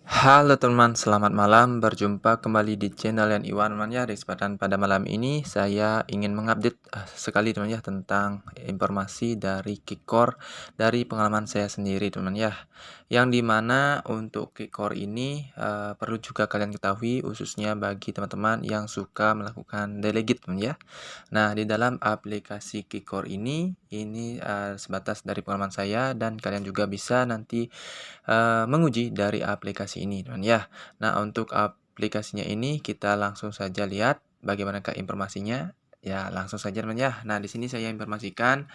Halo teman, selamat malam. Berjumpa kembali di channel Yan Iwan teman ya. Di kesempatan pada malam ini saya ingin mengupdate sekali teman ya tentang informasi dari Kikor dari pengalaman saya sendiri teman ya. Yang dimana untuk Kikor ini perlu juga kalian ketahui khususnya bagi teman-teman yang suka melakukan delegate teman ya. Nah, di dalam aplikasi Kikor ini sebatas dari pengalaman saya dan kalian juga bisa nanti menguji dari aplikasi ini, teman ya. Nah, untuk aplikasinya ini kita langsung saja lihat bagaimanakah informasinya. Ya, langsung saja teman ya. Nah, di sini saya informasikan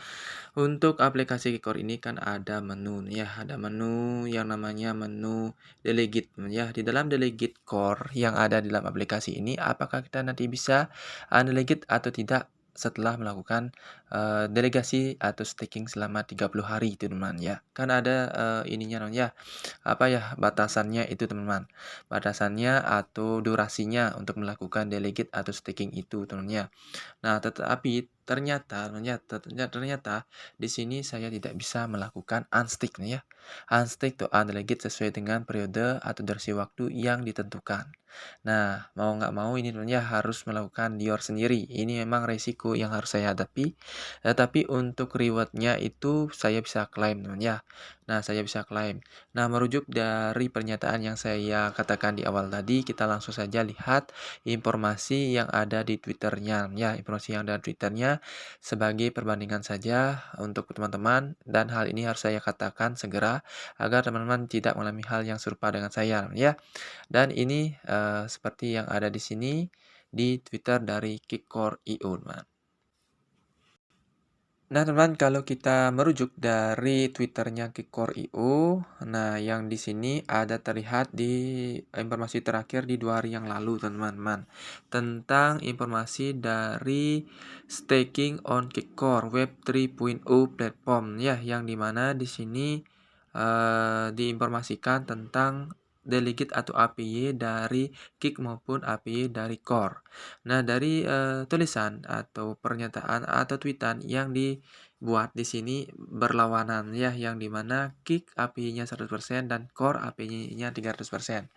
untuk aplikasi Kikor ini kan ada menu nih ya, ada menu yang namanya menu delegate teman ya. Di dalam delegate core yang ada di dalam aplikasi ini, apakah kita nanti bisa delegate atau tidak setelah melakukan delegasi atau staking selama 30 hari itu teman ya. Kan ada ininya teman ya, apa ya, batasannya itu teman-teman. Batasannya atau durasinya untuk melakukan delegate atau staking itu teman-teman ya. Nah, tetapi ternyata di sini saya tidak bisa melakukan unstick nih ya. Unstick atau undelegate sesuai dengan periode atau durasi waktu yang ditentukan. Nah, mau nggak mau ini teman ya harus melakukan Dior sendiri. Ini memang resiko yang harus saya hadapi. Tetapi untuk rewardnya itu saya bisa klaim teman ya. Nah, saya bisa klaim. Nah, merujuk dari pernyataan yang saya katakan di awal tadi, kita langsung saja lihat informasi yang ada di Twitternya ya, informasi yang ada di Twitternya sebagai perbandingan saja untuk teman-teman, dan hal ini harus saya katakan segera agar teman-teman tidak mengalami hal yang serupa dengan saya ya. Dan ini seperti yang ada di sini di Twitter dari Kikor.io teman. Nah teman, kalau kita merujuk dari Twitternya Kikor.io, nah yang di sini ada terlihat di informasi terakhir di 2 hari yang lalu teman-teman, tentang informasi dari staking on Kikor Web 3.0 platform ya, yang dimana di sini diinformasikan tentang delegate atau APY dari Kik maupun APY dari Core. Nah, dari tulisan atau pernyataan atau tweetan yang dibuat di sini berlawanan ya, yang dimana Kik API-nya 100% dan Core API-nya 300%.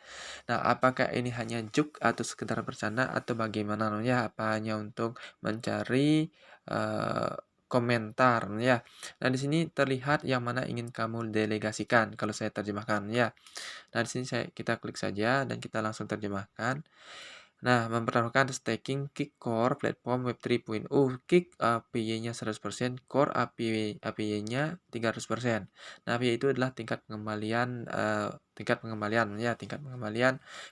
Nah, apakah ini hanya joke atau sekedar bercanda atau bagaimana ya? Apa hanya untuk mencari komentar ya. Nah, di sini terlihat yang mana ingin kamu delegasikan kalau saya terjemahkan ya. Nah, di sini kita klik saja dan kita langsung terjemahkan. Nah, mempertaruhkan staking Kik Core platform Web 3.0, Kik APY-nya 100%, Core APY-nya 300%. Nah, APY itu adalah tingkat pengembalian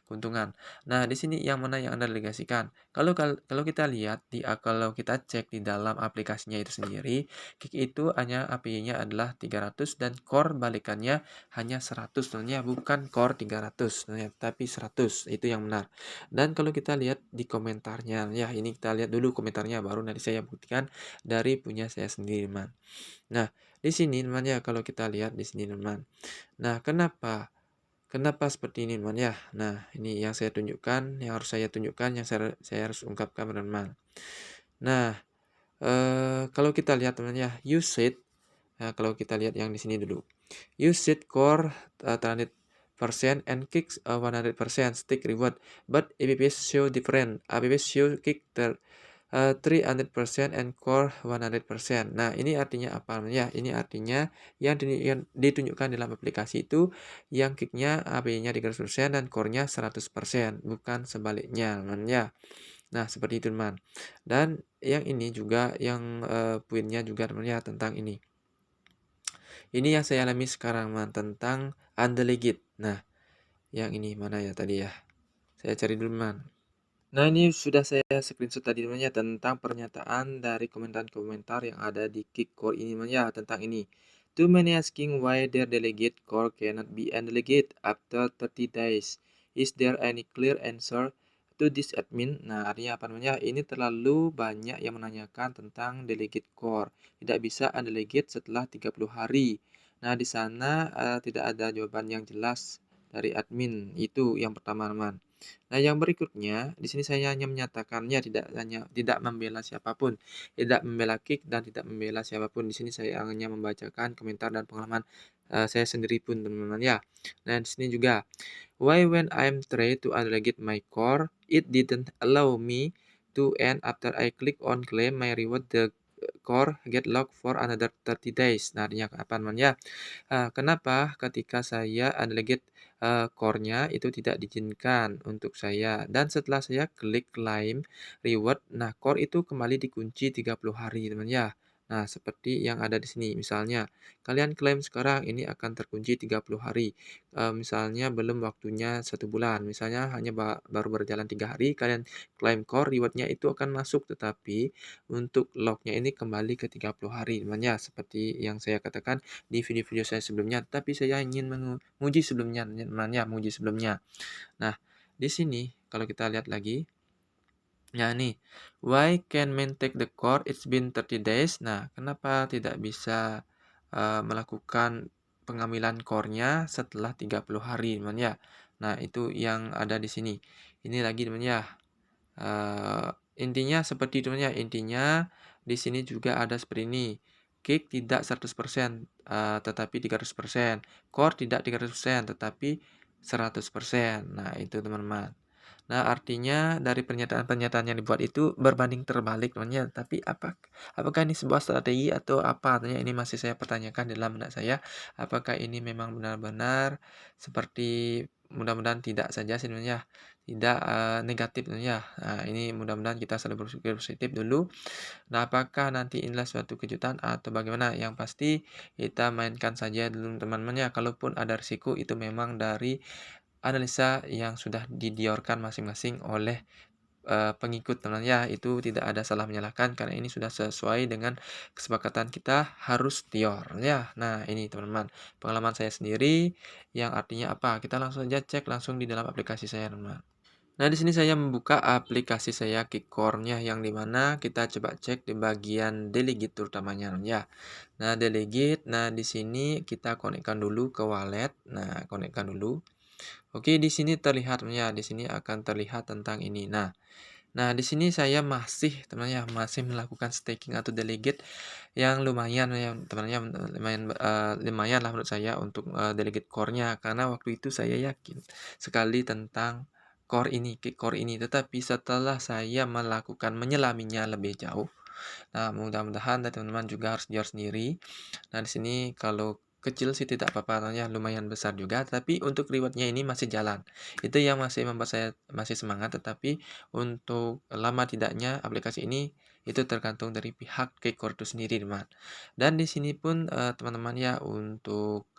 keuntungan. Nah, di sini yang mana yang Anda delegasikan. Kalau kita lihat kalau kita cek di dalam aplikasinya itu sendiri, Kik itu hanya APY-nya adalah 300 dan Core balikannya hanya 100 sebenarnya, bukan Core 300 tapi 100. Itu yang benar. Dan kalau kita lihat di komentarnya, ya ini kita lihat dulu komentarnya, baru nanti saya buktikan dari punya saya sendiri, teman. Nah, di sini teman ya, kalau kita lihat di sini teman. Nah, kenapa seperti ini teman ya? Nah, ini yang saya tunjukkan, yang harus saya tunjukkan, yang saya harus ungkapkan teman. Nah, kalau kita lihat teman ya, nah, kalau kita lihat yang di sini dulu. Use core 100% and kicks 100% stick reward, but APPs show different. APPs show kick 300% and core 100%. Nah, ini artinya apa ya? Ini artinya yang ditunjukkan dalam aplikasi itu yang kicknya APY-nya 300% dan core-nya 100%, bukan sebaliknya, teman ya. Nah, seperti itu, teman. Dan yang ini juga yang poinnya juga teman ya tentang ini. Ini yang saya alami sekarang man, tentang undelegate. Nah, yang ini mana ya tadi ya? Saya cari dulu man. Nah, ini sudah saya screenshot tadi teman ya tentang pernyataan dari komentar-komentar yang ada di Kick Core ini teman ya tentang ini. Too many asking why their delegate core cannot be undelegate after 30 days. Is there any clear answer to this admin? Nah, artinya apa namanya? Ini terlalu banyak yang menanyakan tentang delegate core. Tidak bisa undelegate setelah 30 hari. Nah, di sana tidak ada jawaban yang jelas dari admin. Itu yang pertama, teman. Nah, yang berikutnya, di sini saya hanya menyatakannya, tidak membela siapapun, tidak membela Kick dan tidak membela siapapun. Di sini saya hanya membacakan komentar dan pengalaman, saya sendiri pun, teman-teman, ya. Nah, di sini juga, "Why when I'm try to undelegate my core, it didn't allow me to end after I click on claim my reward, the core get locked for another 30 days." Nah, artinya apa, teman, ya? Kenapa ketika saya undelegate, core-nya itu tidak diizinkan untuk saya dan setelah saya klik claim reward, nah core itu kembali dikunci 30 hari, teman, ya. Nah, seperti yang ada di sini, misalnya kalian klaim sekarang ini akan terkunci 30 hari, misalnya belum waktunya 1 bulan, misalnya hanya baru berjalan 3 hari, kalian klaim core, reward-nya itu akan masuk, tetapi untuk lock-nya ini kembali ke 30 hari, teman, ya. Seperti yang saya katakan di video-video saya sebelumnya, tapi saya ingin menguji sebelumnya, teman, ya, menguji sebelumnya. Nah, di sini kalau kita lihat lagi, ya nih, "Why can man take the core? It's been 30 days." Nah, kenapa tidak bisa, melakukan pengambilan core-nya setelah 30 hari, teman, ya. Nah, itu yang ada di sini. Ini lagi, teman, ya. Eee, intinya seperti itu, ya, intinya di sini juga ada seperti ini, Kick tidak 100%, tetapi 300%, Core tidak 300%, tetapi 100%. Nah, itu, teman-teman. Nah, artinya dari pernyataan-pernyataan yang dibuat itu berbanding terbalik, teman-teman, tapi apakah ini sebuah strategi atau apa? Artinya ini masih saya pertanyakan dalam benak saya, apakah ini memang benar-benar seperti, mudah-mudahan tidak saja sih, teman, ya, tidak, negatif, teman, ya. Nah, ini mudah-mudahan kita selalu berpikir positif dulu. Nah, apakah nanti inilah suatu kejutan atau bagaimana? Yang pasti kita mainkan saja dulu, teman-teman, ya. Kalaupun ada risiko itu memang dari analisa yang sudah didiorkan masing-masing oleh, pengikut, teman, ya. Itu tidak ada salah menyalahkan karena ini sudah sesuai dengan kesepakatan kita harus dior, ya. Nah, ini, teman-teman, pengalaman saya sendiri yang artinya apa, kita langsung aja cek langsung di dalam aplikasi saya, teman. Nah, di sini saya membuka aplikasi saya Kickcore-nya yang di mana kita coba cek di bagian delegate terutamanya, ya. Nah, delegate, nah di sini kita konekkan dulu ke wallet. Nah, konekkan dulu. Oke, di sini terlihat, ya, di sini akan terlihat tentang ini. Nah, di sini saya masih, teman, ya, masih melakukan staking atau delegate yang lumayan, ya, teman, ya, lumayan lah menurut saya untuk, delegate core-nya karena waktu itu saya yakin sekali tentang core ini, core ini. Tetapi setelah saya melakukan menyelaminya lebih jauh, nah, mudah-mudahan teman-teman juga harus jujur sendiri. Nah, di sini kalau kecil sih tidak apa-apa, ya, lumayan besar juga, tapi untuk reward-nya ini masih jalan. Itu yang masih membuat saya masih semangat, tetapi untuk lama tidaknya aplikasi ini itu tergantung dari pihak Keycore itu sendiri, teman. Dan di sini pun, teman-teman, ya, untuk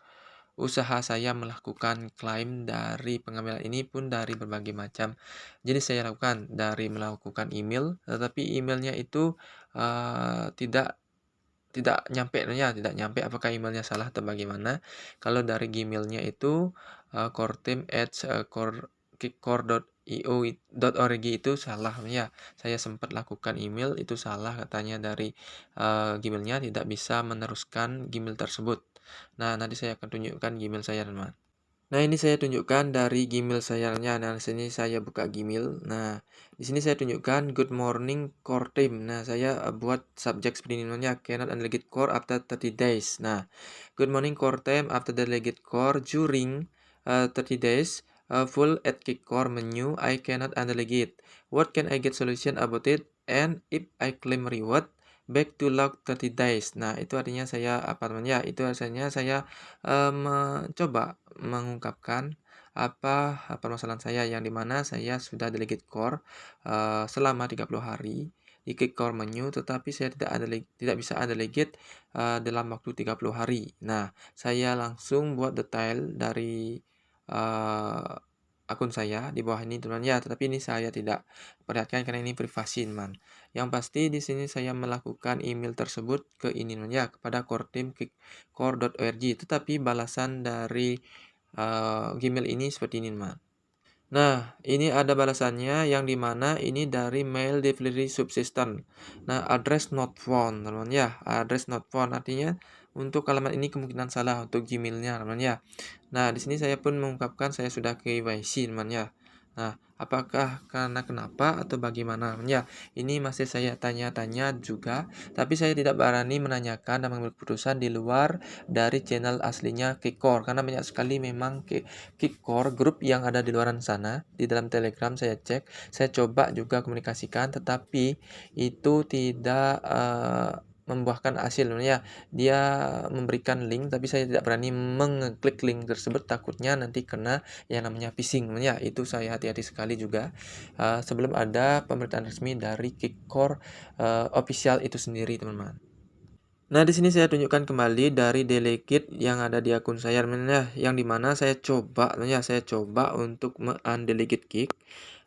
usaha saya melakukan klaim dari pengambilan ini pun dari berbagai macam jenis saya lakukan, dari melakukan email, tetapi emailnya itu, tidak tidak nyampe, ya, tidak nyampe apakah emailnya salah atau bagaimana. Kalau dari Gmail-nya itu, coreteam@kickcore.io.org itu salah, ya. Saya sempat lakukan email, itu salah katanya dari, Gmail-nya tidak bisa meneruskan Gmail tersebut. Nah, nanti saya akan tunjukkan Gmail saya, teman. Nah, ini saya tunjukkan dari Gmail saya-nya. Nah, di sini saya buka Gmail. Nah, di sini saya tunjukkan good morning core team. Nah, saya buat subjek seperti ini namanya cannot undelegate core after 30 days. Nah, good morning core team after delegate core during 30 days. Full at kick core menu. I cannot undelegate. What can I get solution about it? And if I claim reward, back to log 30 days. Nah, itu artinya saya apa, teman, ya? Itu artinya saya mencoba mengungkapkan permasalahan saya yang di mana saya sudah delegate core, selama 30 hari di kick core menu, tetapi saya tidak bisa undelegate, dalam waktu 30 hari. Nah, saya langsung buat detail dari, eee, akun saya di bawah ini, teman, ya, tetapi ini saya tidak perlihatkan karena ini privasi, teman. Yang pasti di sini saya melakukan email tersebut ke ini, teman, ya, kepada core team kickcore.org, tetapi balasan dari Gmail ini seperti ini, teman. Nah, ini ada balasannya yang di mana ini dari mail delivery subsystem. Nah, address not found, teman, ya. Address not found artinya untuk alamat ini kemungkinan salah untuk Gmail-nya, teman, ya. Nah, di sini saya pun mengungkapkan saya sudah KYC, teman, ya. Nah, apakah karena kenapa atau bagaimana? Ya, ini masih saya tanya-tanya juga, tapi saya tidak berani menanyakan dan mengambil keputusan di luar dari channel aslinya Kikor, karena banyak sekali memang Kikor grup yang ada di luaran sana. Di dalam Telegram saya cek, saya coba juga komunikasikan, tetapi itu tidak membuahkan hasil. Ya, dia memberikan link, tapi saya tidak berani mengklik link tersebut, takutnya nanti kena yang namanya phishing. Ya, itu saya hati-hati sekali juga sebelum ada pemberitaan resmi dari Kikor official itu sendiri, teman-teman. Nah, di sini saya tunjukkan kembali dari delegate yang ada di akun saya, teman-teman, ya, yang dimana saya coba untuk undelegate kick.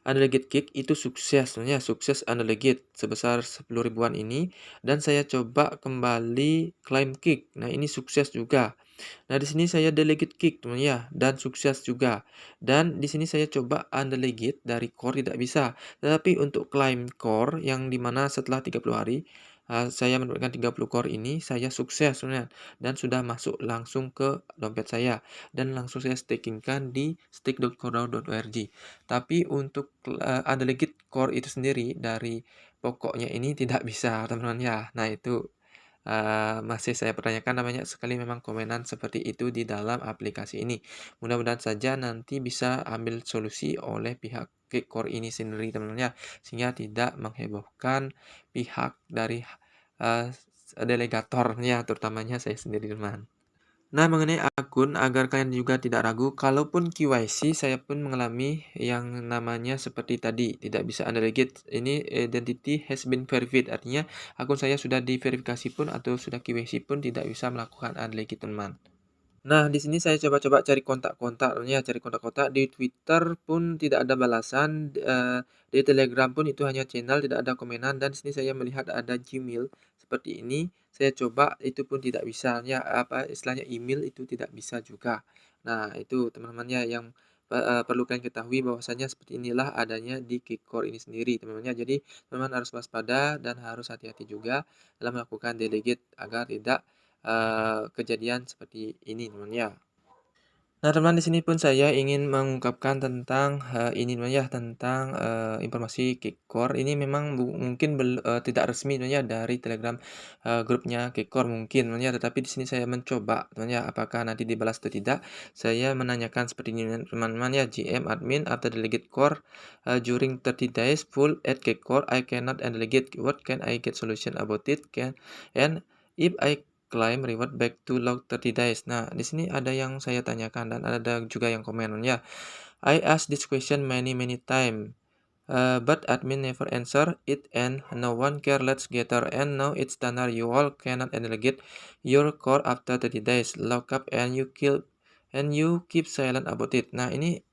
Undelegate kick itu sukses, teman-teman, ya, sukses undelegate sebesar 10 ribuan ini, dan saya coba kembali claim kick. Nah, ini sukses juga. Nah, di sini saya delegate kick, teman, ya, dan sukses juga. Dan di sini saya coba undelegate dari core tidak bisa. Tetapi untuk claim core yang dimana setelah 30 hari saya mendapatkan 30 core ini, saya sukses sebenarnya dan sudah masuk langsung ke dompet saya dan langsung saya stakingkan di stake.cordao.org. Tapi untuk undelegate core itu sendiri dari pokoknya ini tidak bisa, teman-teman, ya. Nah, itu masih saya pertanyakan, namanya sekali memang komenan seperti itu di dalam aplikasi ini. Mudah-mudahan saja nanti bisa ambil solusi oleh pihak Kikor ini sendiri, teman-teman, ya, sehingga tidak menghebohkan pihak dari delegatornya, terutamanya saya sendiri, teman. Nah, mengenai akun, agar kalian juga tidak ragu, kalaupun KYC, saya pun mengalami yang namanya seperti tadi, tidak bisa undelegate. Ini identity has been verified, artinya akun saya sudah diverifikasi pun atau sudah KYC pun tidak bisa melakukan undelegate, teman. Nah, di sini saya coba-coba cari kontak-kontak, ya, cari kontak-kontak di Twitter pun tidak ada balasan, di Telegram pun itu hanya channel, tidak ada komenan, dan di sini saya melihat ada Gmail seperti ini. Saya coba itu pun tidak bisa, ya, apa istilahnya email itu tidak bisa juga. Nah, itu teman-temannya yang perlu kalian ketahui bahwasanya seperti inilah adanya di Kikor ini sendiri, teman-temannya. Jadi, teman-teman harus waspada dan harus hati-hati juga dalam melakukan delegate agar tidak kejadian seperti ini, teman, ya. Nah, teman, di sini pun saya ingin mengungkapkan tentang ini, teman, ya, tentang informasi Kikor ini memang mungkin tidak resmi, teman, ya, dari Telegram grupnya Kikor mungkin, teman, ya, tetapi di sini saya mencoba, teman, ya, apakah nanti dibalas atau tidak. Saya menanyakan seperti ini, teman-teman, ya, GM admin after delegate core during 30 days full at Kikor I cannot and delegate, what can I get solution about it, and if I claim reward back to log 30 days. Nah, di sini ada yang saya tanyakan dan ada juga yang komen, ya. I asked this question many time. But admin never answer it and no one care let's gather and now it's standard you all cannot delegate your core after 30 days lock up and you keep silent about it. Nah, ini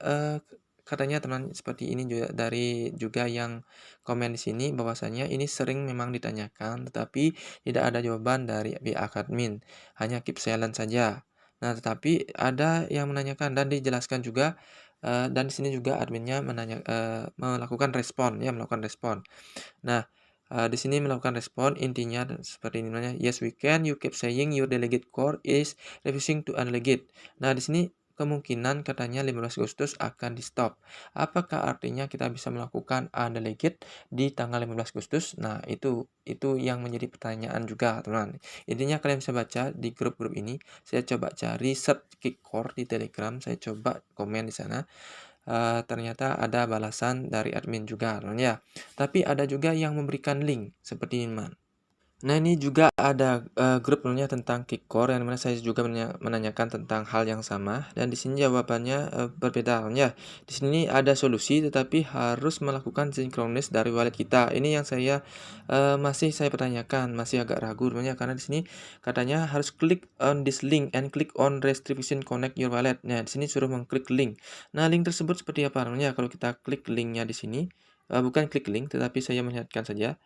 katanya teman seperti ini juga dari juga yang komen di sini bahwasanya ini sering memang ditanyakan tetapi tidak ada jawaban dari pihak admin, hanya keep silent saja. Nah, tetapi ada yang menanyakan dan dijelaskan juga dan di sini juga adminnya melakukan respon, ya, melakukan respon. Nah, di sini melakukan respon intinya seperti ini namanya, "Yes we can, you keep saying your delegate core is refusing to undelegate." Nah, di sini kemungkinan katanya 15 Agustus akan di-stop. Apakah artinya kita bisa melakukan undelegate di tanggal 15 Agustus? Nah, itu yang menjadi pertanyaan juga, teman. Intinya kalian bisa baca di grup-grup ini, saya coba cari search Kick Core di Telegram, saya coba komen di sana. Ternyata ada balasan dari admin juga, teman, ya. Tapi ada juga yang memberikan link seperti ini, teman. Nah, ini juga ada grup tentunya tentang Kikor yang mana saya juga menanyakan tentang hal yang sama dan di sini jawabannya berbeda, ya. Di sini ada solusi tetapi harus melakukan sinkronis dari wallet kita. Ini yang masih saya pertanyakan, masih agak ragu, teman, karena di sini katanya harus klik on this link and click on restriction connect your wallet. Nah, di sini suruh mengklik link. Nah, link tersebut seperti apa, teman, kalau kita klik linknya di sini bukan klik link tetapi saya melihatkan saja.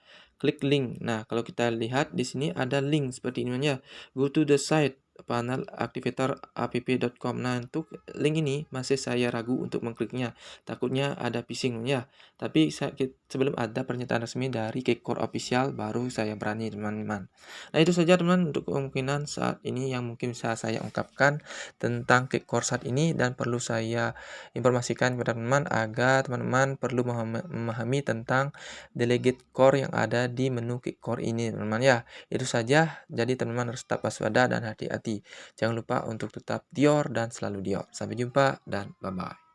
Klik link. Nah, kalau kita lihat di sini ada link seperti ini, ya. Go to the site panel activator.app.com. Nah, untuk link ini masih saya ragu untuk mengkliknya, takutnya ada phishing ya. Tapi sebelum ada pernyataan resmi dari Keycore Official baru saya berani teman-teman. Nah, itu saja teman untuk kemungkinan saat ini yang mungkin bisa saya ungkapkan tentang Keycore saat ini, dan perlu saya informasikan kepada teman-teman agar teman-teman perlu memahami tentang delegate core yang ada di menu Keycore ini teman-teman ya. Itu saja, jadi teman-teman harus tetap waspada dan hati-hati. Jangan lupa untuk tetap Dior dan selalu Dior. Sampai jumpa dan bye-bye.